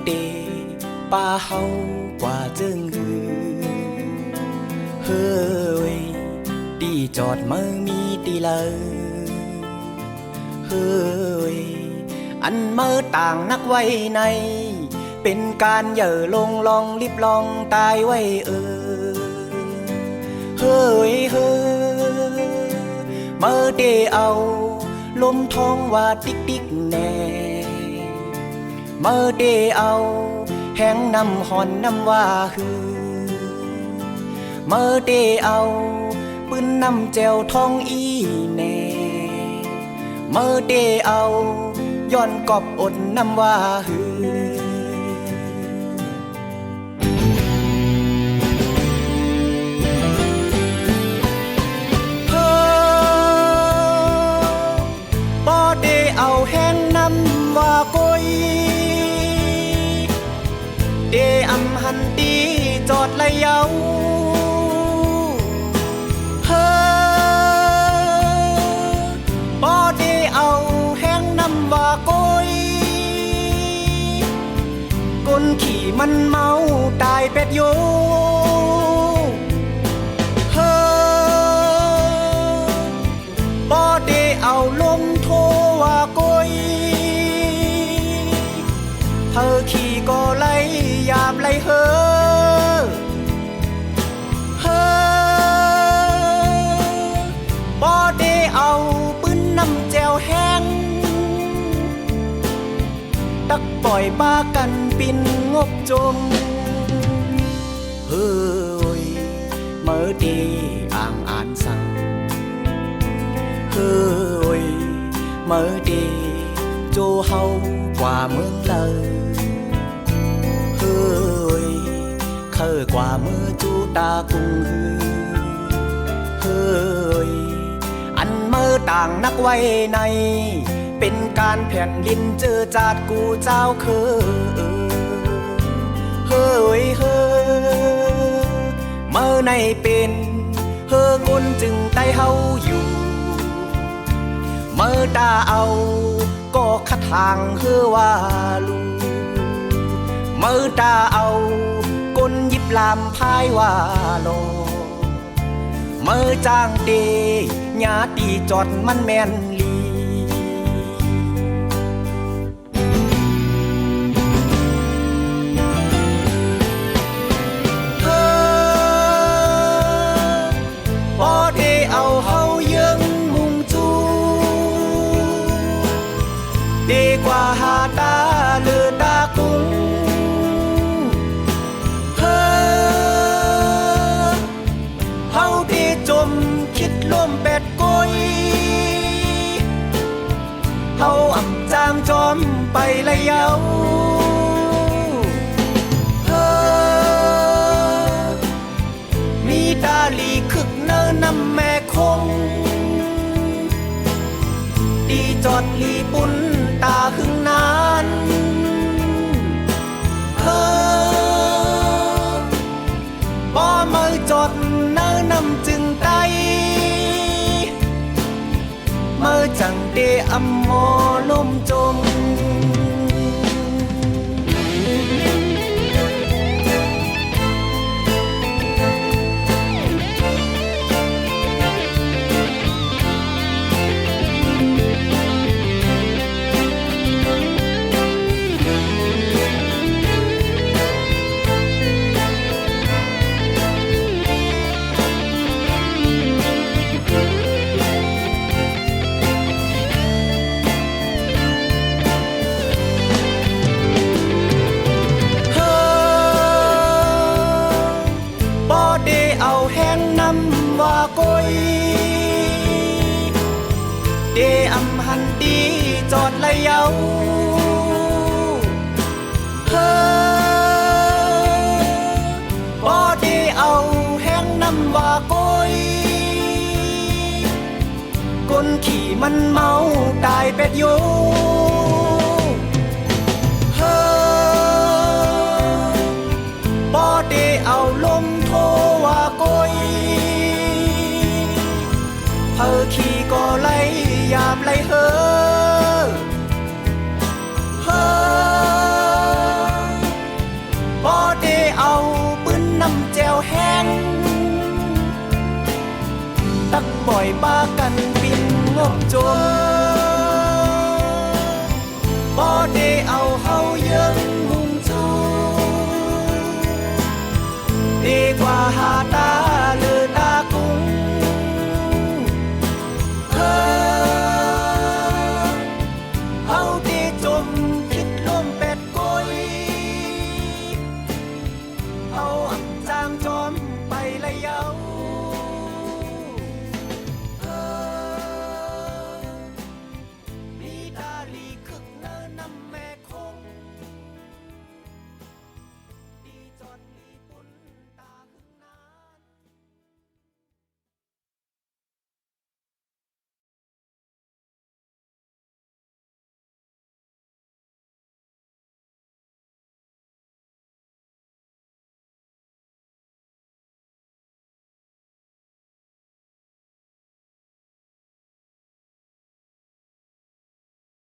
เดป่าเฮากว่าจึงเฮ้ยตีจอดมือมีตีเลยเฮ้ยอันเมื่อต่างนักไว้ในเป็นการเหย่อลงลองลิบลองตายไว้เฮ้ยเมื่อเดเอาลมท้องว่าติ๊กติ๊กแน่เมื่อเดเอาแห้งน้ำหอนน้ำว่าเมื่อเดเอาปืนน้ำแจวทองอีแน่เมื่อเดเอาย้อนกอบอดน้ำว่าเอาแห้งน้ำว่าก้อยเดอำหันตีจอดละเยาเฮ้บ่เดเอาแห้งน้ำว่าก้อยก้นขี่มันเมาตายเป็ดโยเฮ้บ่เดเอาลมโทว่าก้อยเธอขี่ก็ไล่ยาบไล่เฮ้บ่ได้เอาปืนน้ำแจวแห้งตักปล่อยบ้ากันปินงบจมเฮ้ยเมื่อดีอ่างอ่านสั่งเฮ้ยเมื่อดีโจเฮากว่าเมืองเลยเฮ้ยเคอกว่ามือจูตากุงเฮ้ยอันเมื่อต่างนักไว้ในเป็นการแผ่นดินเจอจาดกูเจ้าเฮ้ยเมื่อในเป็นคนจึงได้เฮาอยู่เมื่อตาเอาก็ขัดทางว่าลูเมื่อตาเอาก้นยิบลามพายว่าโลเมื่อจ้างเดญาตีจอดมันแม่นลีบ่ได้เอาเฮายังมุ่งจูดีกว่าหาตาเลือตากุ้งเฮาที่จมคิดล่มเป็ดก้อยเฮาอ่ำจางจอมไปละเยามีตาลีคึกเนินน้ำแม่คงตีจอดลีปุ่นตาหึงนานบ่มาจอดเนินน้ำจึงไตเมื่อจังเดอำมอลมจมว่าก้อยเดอำหันตีจอดละเยาบ่ได้เอาแห้งน้ำว่าก้อยก้นขี่มันเมาตายเป็ดโยบ่ได้เอาลมโทว่าก้อยเธอขี่ก็ไล่ยาบไล่เฮ้ ตักปล่อยบ้ากันปินงบจม